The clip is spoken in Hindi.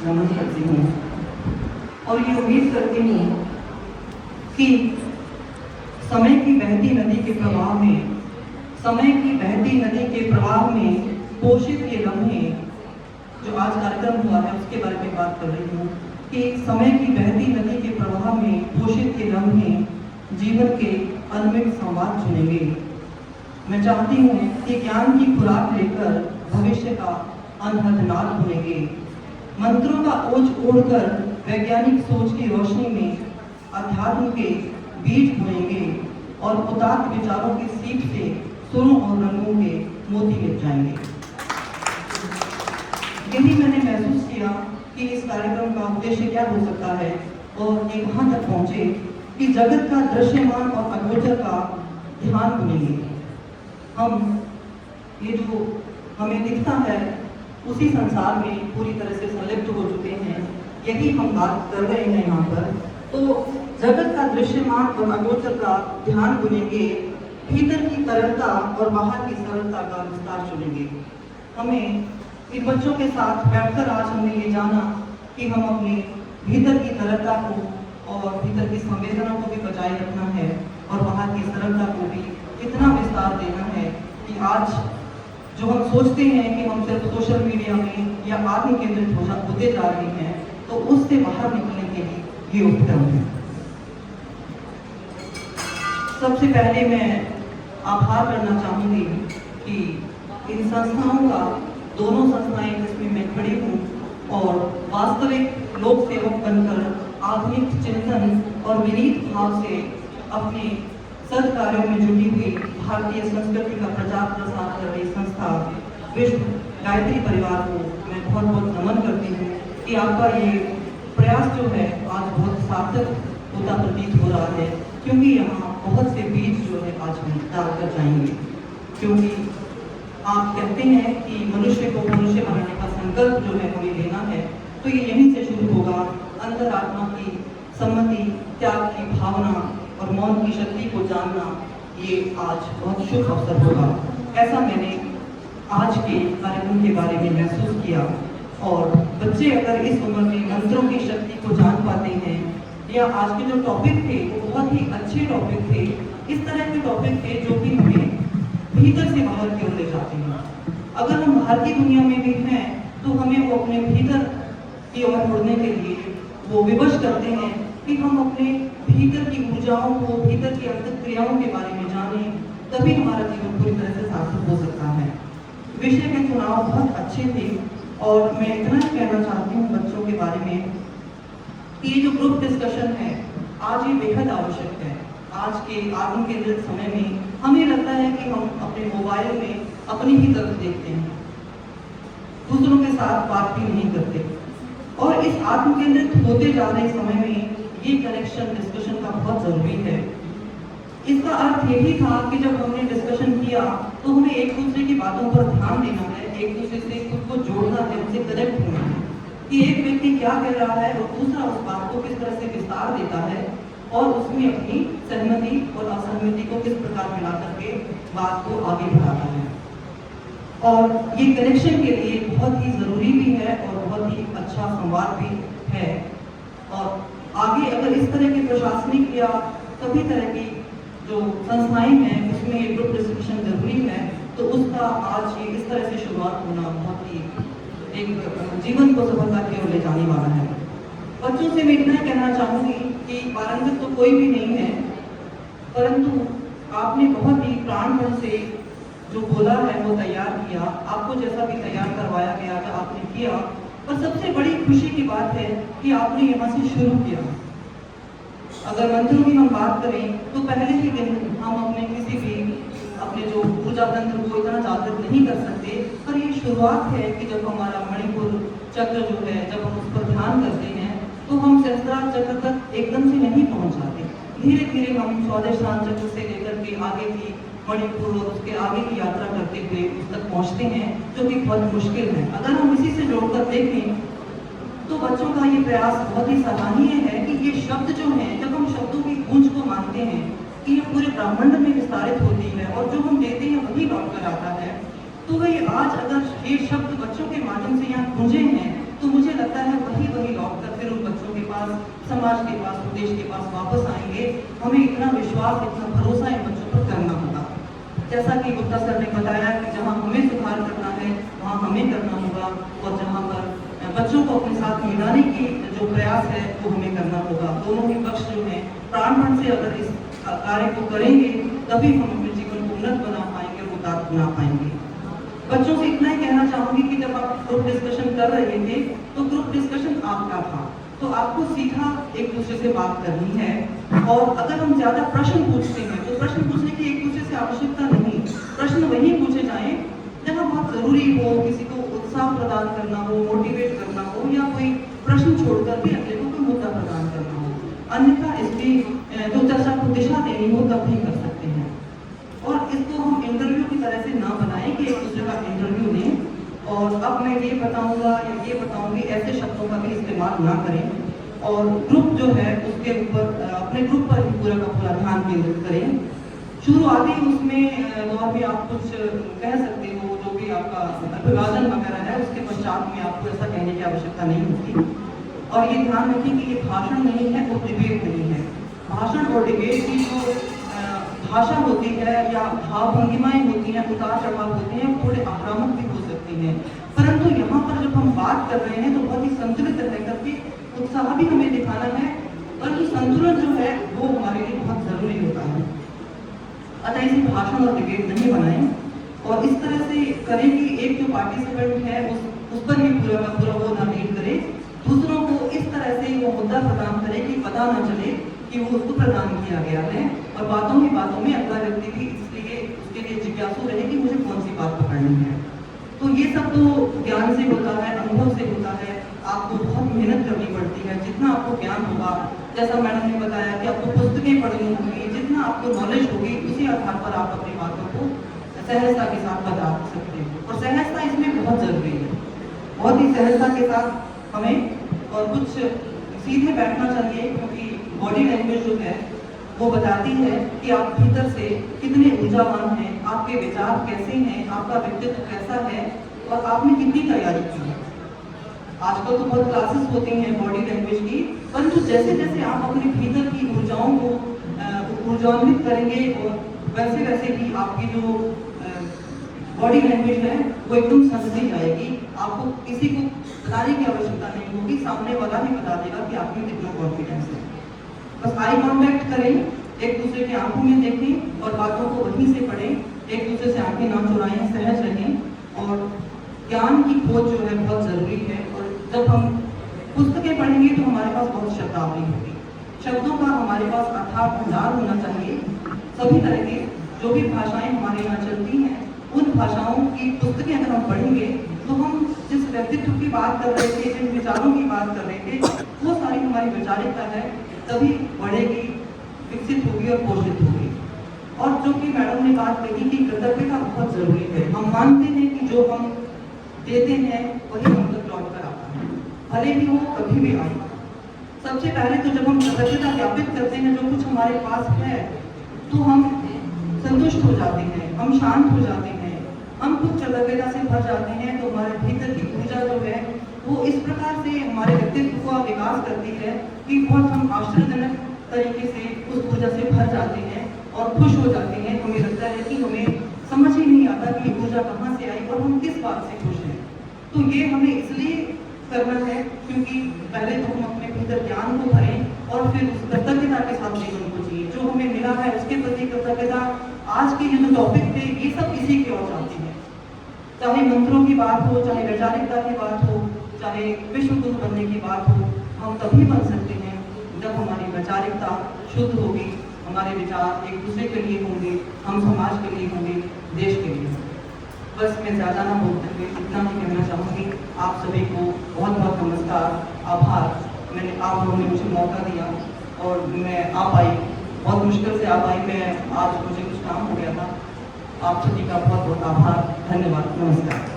नमन करती हूँ और ये उम्मीद करती हूँ कि समय की बहती नदी के प्रवाह में पोषित ये लम्हे जो आज कार्यक्रम हुआ है उसके बारे में बात कर रही हूँ कि समय की बहती नदी के प्रवाह में पोषित ये लम्हे जीवन के अनमित संवाद चुनेंगे। मैं चाहती हूँ कि ज्ञान की खुराक लेकर भविष्य का अनहद बुनेंगे। मंत्रों का ओझ ओढ़कर वैज्ञानिक सोच की रोशनी में अध्यात्म के बीज बोएंगे और उदात्त विचारों की सीख से सुरों और रंगों के मोती मिल जाएंगे। यही मैंने महसूस किया कि इस कार्यक्रम का उद्देश्य क्या हो सकता है और ये कहाँ तक पहुँचे कि जगत का दृश्यमान और अगोचर का ध्यान बुनेंगे। हम ये जो हमें दिखता है उसी संसार में पूरी तरह से संलिप्त हो चुके हैं। यही हम बात कर रहे हैं यहाँ पर। तो जगत का दृश्यमान और अगोचर का ध्यान बुनेंगे, भीतर की तरलता और बाहर की सरलता का विस्तार चुनेंगे। हमें इन बच्चों के साथ बैठकर आज हमने ये जाना कि हम अपने भीतर की तरलता को और भीतर की संवेदना को भी बचाए रखना है और बाहर की सरलता को भी इतना विस्तार देना है कि आज जो हम सोचते हैं कि हम सिर्फ सोशल मीडिया में या आत्म केंद्रित होते जा रहे हैं, तो उससे बाहर निकलने के लिए ये उपक्रम है। सबसे पहले मैं आभार करना चाहूँगी कि इन संस्थाओं का, दोनों संस्थाएं जिसमें मैं खड़ी हूँ और वास्तविक लोक सेवक बनकर आधुनिक चिंतन और विनीत भाव से अपने सत्कार्यों में जुटी हुई भारतीय संस्कृति का प्रचार प्रसार कर रही संस्था विश्व गायत्री परिवार को मैं बहुत बहुत नमन करती हूँ कि आपका ये प्रयास जो है आज बहुत सार्थक होता प्रतीत हो रहा है, क्योंकि यहाँ बहुत से बीज जो है आज हम डालकर जाएंगे। क्योंकि आप कहते हैं कि मनुष्य को मनुष्य बनाने का संकल्प जो है हमें लेना है, तो ये यहीं से शुरू होगा। अंतरात्मा की सम्मति, त्याग की भावना और मौन की शक्ति को जानना, ये आज बहुत शुभ अवसर होगा। ऐसा मैंने आज के कार्यक्रम के बारे में महसूस किया। और बच्चे अगर इस उम्र में मंत्रों की शक्ति को जान पाते हैं, या आज के जो टॉपिक थे वो बहुत ही अच्छे टॉपिक थे, इस तरह के टॉपिक थे जो कि हमें भीतर से बाहर की ओर ले जाते हैं। अगर हम बाहर की दुनिया में भी हैं तो हमें वो अपने भीतर की ओर मुड़ने के लिए वो विवश करते हैं कि हम अपने भीतर की ऊर्जाओं को, भीतर की अंतःक्रियाओं के बारे में जानें, तभी हमारा जीवन पूरी तरह से सार्थक हो सकता है। विषय के चुनाव बहुत अच्छे थे और मैं इतना ही कहना चाहती हूँ बच्चों के बारे में कि ये जो ग्रुप डिस्कशन है आज ये बेहद आवश्यक है। आज के आत्म केंद्रित समय में हमें लगता है कि हम अपने मोबाइल में अपनी ही तरफ देखते हैं, दूसरों के साथ बात भी नहीं करते। और इस आत्म केंद्रित होते जा रहे समय में ये कनेक्शन डिस्कशन का बहुत जरूरी है। इसका अर्थ यही था कि जब हमने डिस्कशन किया तो हमें एक दूसरे की बातों पर ध्यान देना है, एक दूसरे से खुद को जोड़ना है, उनसे कनेक्ट होना है कि एक व्यक्ति क्या कह रहा है और दूसरा उस बात को किस तरह से विस्तार देता है और उसमें अपनी सहमति और असहमति को किस प्रकार मिला करके बात को आगे बढ़ाता है। और ये कनेक्शन के लिए बहुत ही जरूरी भी है और बहुत ही अच्छा संवाद भी है। और आगे अगर इस तरह के प्रशासनिक या सभी तरह की जो संस्थाएं हैं उसमें ये ग्रुप डिस्कशन जरूरी है, तो उसका आज ये इस तरह से शुरुआत होना बहुत ही एक जीवन को सफलता की ओर ले जाने वाला है। बच्चों से मैं इतना कहना चाहूँगी कि पारंगत तो कोई भी नहीं है, परंतु आपने बहुत ही प्राणपण से जो बोला है वो तैयार किया, आपको जैसा भी तैयार करवाया गया था आपने किया। और सबसे बड़ी खुशी की बात है कि आपने यहाँ से शुरू किया। अगर मंत्रों की हम बात करें तो पहले ही दिन हम अपने किसी भी अपने जो ऊर्जा तंत्र को इतना जागृत नहीं कर सकते, पर ये शुरुआत है कि जब हमारा मणिपुर चक्र जो है, जब हम उस पर ध्यान करते हैं तो हम सहस्त्रार चक्र तक एकदम से नहीं पहुँच जाते। धीरे धीरे हम स्वादिष्ठान चक्र से लेकर के आगे की मणिपुर और उसके आगे की यात्रा करते हुए उस तक पहुँचते हैं, जो कि बहुत मुश्किल है। अगर हम इसी से जोड़कर देखें तो बच्चों का ये प्रयास बहुत ही सराहनीय है कि ये शब्द जो हैं, जब हम शब्दों की गूंज को मानते हैं कि ये पूरे ब्रह्मांड में विस्तारित होती है और जो हम देते हैं वही लौट कर आता है, तो वही आज अगर ये शब्द बच्चों के माध्यम से यहाँ गूंजे हैं तो मुझे लगता है वही लौट कर फिर उन बच्चों के पास, समाज के पास, देश के पास वापस आएंगे। हमें इतना विश्वास, इतना भरोसा इन बच्चों पर करना होगा। जैसा कि गुप्ता सर ने बताया कि जहाँ हमें सुधार करना है वहाँ हमें करना होगा, और जहाँ पर बच्चों को अपने साथ मिलाने की जो प्रयास है वो हमें करना होगा। दोनों ही पक्ष जो है प्राणपण से अगर इस कार्य को करेंगे तभी हम अपने जीवन को उन्नत बना पाएंगे और उदार बना पाएंगे। बच्चों से इतना ही कहना चाहूंगी कि जब आप ग्रुप डिस्कशन कर रहे थे तो ग्रुप डिस्कशन आपका था, तो आपको सीधा एक दूसरे से बात करनी है। और अगर हम ज्यादा प्रश्न पूछते हैं तो प्रश्न पूछने की एक दूसरे से आवश्यकता नहीं, प्रश्न वही पूछे जाएं जहाँ बहुत जरूरी हो, किसी को उत्साह प्रदान करना हो, मोटिवेट करना हो, या कोई प्रश्न छोड़कर भी अगले को कोई मुद्दा प्रदान करना हो। अन्यथा इसकी जो चर्चा को दिशा देनी हो तब भी कर सकते हैं। और इसको हम इंटरव्यू की तरह से ना बनाएं कि एक दूसरे का इंटरव्यू लें और अब मैं ये बताऊंगा या ये बताऊंगी, ऐसे शब्दों का भी इस्तेमाल ना करें। और ग्रुप जो है उसके ऊपर अपने ग्रुप पर ही पूरा का पूरा ध्यान केंद्रित करें। शुरुआती उसमें दौर में आप कुछ कह सकते हो, जो भी आपका अभिवादन वगैरह है उसके पश्चात में आपको ऐसा कहने की आवश्यकता नहीं होती। और ये ध्यान रखें कि ये भाषण नहीं है और डिबेट नहीं है। भाषण और डिबेट की जो भाषा होती है या भाव भंगिमाएं होती हैं, उतार चढ़ाव होते हैं, थोड़े आक्रामक भी हो सकती हैं, परंतु यहाँ पर जब हम बात कर रहे हैं तो बहुत ही संतुलित रह करके उत्साह भी हमें दिखाना है, परंतु संतुलन जो है वो हमारे लिए बहुत जरूरी होता है। अतः इसे भाषण और डिबेट नहीं बनाएं और इस तरह से करें कि एक जो पार्टिसिपेंट है उस पर ही पूरा का पूरा वो ना लीड करे, दूसरों को इस तरह से वो मुद्दा प्रदान करे कि पता ना चले कि वो उसको प्रदान किया गया है, और बातों ही बातों में अगला व्यक्ति भी इसलिए उसके लिए जिज्ञासु रहे कि मुझे कौन सी बात पकड़नी है। तो ये सब तो ज्ञान से होता है, अनुभव से होता है, आपको बहुत मेहनत करनी पड़ती है। जितना आपको ज्ञान होगा, जैसा मैडम ने बताया कि आपको पुस्तकें पढ़नी होंगी, जितना आपको नॉलेज होगी उसी आधार पर आप अपनी बातों को सहजता के साथ बता सकते हो, और सहजता इसमें बहुत जरूरी है। बहुत ही सहजता के साथ हमें और कुछ सीधे बैठना चाहिए, क्योंकि बॉडी लैंग्वेज जो है वो बताती है कि आप भीतर से कितने ऊर्जावान हैं, आपके विचार कैसे हैं, आपका व्यक्तित्व कैसा है और आपने कितनी तैयारी की है। आजकल तो बहुत क्लासेस होती हैं बॉडी लैंग्वेज की, परंतु जैसे जैसे आप अपने भीतर की ऊर्जाओं को ऊर्जान्वित करेंगे और वैसे वैसे ही आपकी जो बॉडी लैंग्वेज है वो एकदम समझी जाएगी। आपको किसी को बताने की आवश्यकता नहीं होगी, सामने वाला ही बता देगा कि आप में कितना कॉन्फिडेंस है। बस आई कांटेक्ट करें, एक दूसरे की आंखों में देखें और बातों को वहीं से पढ़ें, एक दूसरे से आंखें ना चुराएं, सहज रहें। और ज्ञान की खोज जो है बहुत जरूरी है, और जब हम पुस्तकें पढ़ेंगे तो हमारे पास बहुत शब्दावली होगी, शब्दों का हमारे पास अथाह भंडार होना चाहिए। सभी तरह की जो भी भाषाएं हमारे यहाँ चलती हैं उन भाषाओं की पुस्तकें अगर हम पढ़ेंगे तो हम जिस व्यक्तित्व की बात कर रहे थे, जिन विचारों की बात कर रहे थे, वो सारी हमारी वैचारिकता है तभी बढ़ेगी, विकसित होगी और पोषित होगी। और जो कि मैडम ने बात कही कि कृतज्ञता बहुत जरूरी है। हम मानते हैं कि जो हम देते हैं वही हम तक लौट कर आता है, भले ही वो कभी भी आए। सबसे पहले तो जब हम कृतज्ञता ज्ञापित करते हैं जो कुछ हमारे पास है तो हम संतुष्ट हो जाते हैं, हम शांत हो जाते हैं, हम कुछ कृतज्ञता से भर जाते हैं। तो हमारे भीतर की ऊर्जा जो है वो इस प्रकार से हमारे व्यक्तित्व का विकास करती है कि बहुत हम आश्चर्यजनक तरीके से उस ऊर्जा से भर जाते हैं और खुश हो जाते हैं। हमें लगता है कि हमें समझ ही नहीं आता कि ऊर्जा कहाँ से आई और हम किस बात से खुश हैं। तो ये हमें इसलिए करना है क्योंकि पहले तो हम अपने भीतर ज्ञान को भरें और फिर उस कृतज्ञता के साथ जीवन को जिए। जो हमें मिला है उसके प्रति कृतज्ञता। आज के ये जो टॉपिक थे ये सब इसी की ओर जाती है, चाहे मंत्रों की बात हो, चाहे वैचारिकता की बात हो, चाहे विश्व गुरु बनने की बात हो। हम तभी बन सकते हैं जब हमारी वैचारिकता शुद्ध होगी, हमारे विचार एक दूसरे के लिए होंगे, हम समाज के लिए होंगे, देश के लिए। बस मैं ज़्यादा ना बोलते हुए इतना ही कहना चाहूँगी। आप सभी को बहुत बहुत नमस्कार, आभार। आप लोगों ने मुझे मौका दिया और मैं आ पाई, बहुत मुश्किल से आ पाई। मैं आज मुझे कुछ काम हो गया था। आप सभी का बहुत बहुत आभार, धन्यवाद, नमस्कार।